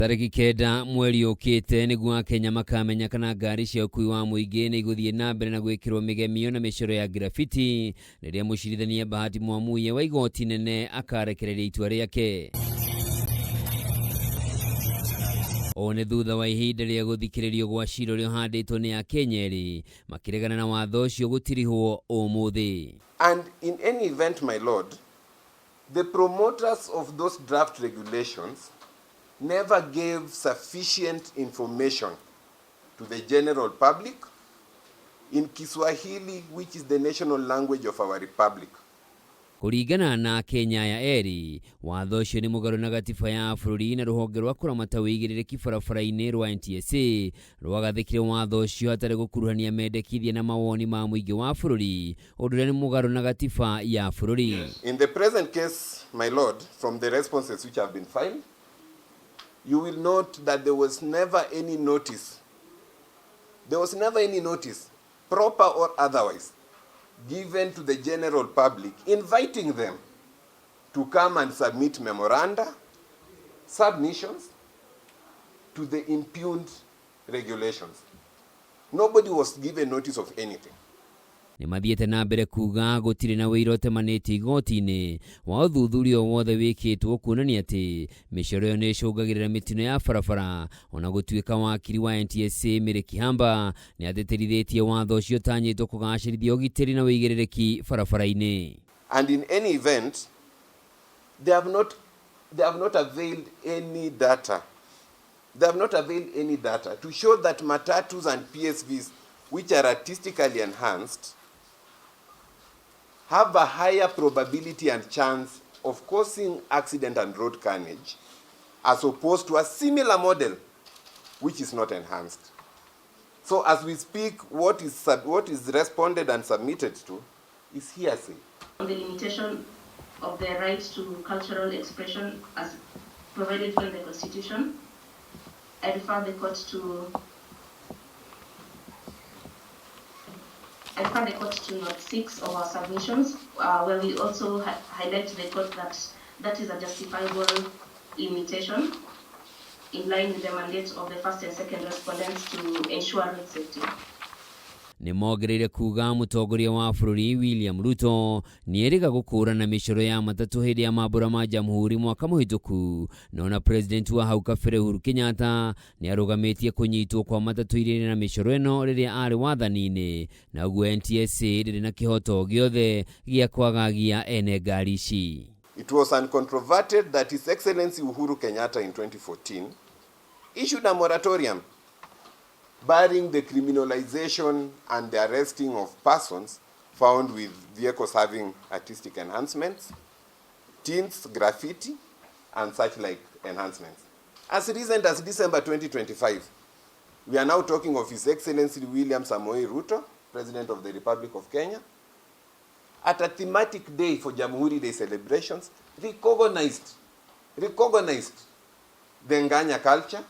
Tariki kenda mweri ukite niguo Akenya makamenya kana ngari cia ukui wa muingi ni iguthie na mbere na gwikirwo migemio na micoro ya graffiti riria mucirithania Bahati Mwamuye wa IGOTI-INI akarekereria itua riake. One thutha wa ihinda ria guthikiririo gwa cira uria uhanditwo ni Akenya makiregana na watho ucio gutirihwo umuthi. And in any event, my lord, the promoters of those draft regulations never gave sufficient information to the general public in Kiswahili, which is the national language of our republic. Kuringana na Kenya ya eri, watho ucio ni mugaru na gatiba ya bururi na ruhonge rwa kuramata wigirire barabara-ini rwa NTSA rwagathikire watho ucio hatari gukuruhania mendekithia na mawoni ma muingi wa bururi uduria ni mugaru na gatiba ya bururi. In the present case, my lord, from the responses which have been filed, you will note that there was never any notice. There was never any notice, proper or otherwise, given to the general public, inviting them to come and submit memoranda, submissions to the impugned regulations. Nobody was given notice of anything. Ni mathiete na mbere kuga gutire na wira utemanite igoti-ini wa uthuthuria wothe wikitwo kuonania ati micoro yo ni icungagirira mitino ya barabara ona gutuika wakiri wa NTSA Mary Kihamba ni ateterithitie watho ucio tanyitwo kugacirithia ugitiri na wigiririki barabara-ini. And in any event, they have not availed any data. They have not availed any data to show that matatus and PSVs, which are artistically enhanced, have a higher probability and chance of causing accident and road carnage as opposed to a similar model which is not enhanced. So as we speak, what is responded and submitted to is hearsay. On the limitation of the right to cultural expression as provided for in the Constitution, I refer the court to note 6 of our submissions, where we also highlight to the court that is a justifiable limitation in line with the mandate of the first and second respondents to ensure road safety. Ni mogereire kuga mutongoria wa bururi William Ruto ni eriga gukura na micoro ya matatu hindi ya mabura ma jamhuri mwaka muhituku nona president wa hau kabere Uhuru Kenyatta ni arugamitie kunyitwo kwa matatu iria na micoro eno riria ari wathani-ini na uguo NTSA riri na kihoto giothe gia kwagagia ene ngari ici. It was uncontroverted that His Excellency Uhuru Kenyatta in 2014 issued a moratorium barring the criminalization and the arresting of persons found with vehicles having artistic enhancements, tints, graffiti, and such like enhancements. As recent as December 2025, we are now talking of His Excellency William Samoei Ruto, President of the Republic of Kenya, at a thematic day for Jamhuri Day celebrations, recognized the Nganya culture,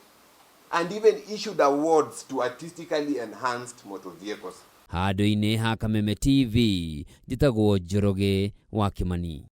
and even issued awards to artistically enhanced motor vehicles. Hado-ini ha Kameme TV, Njitagwo Njoroge wa Kimani.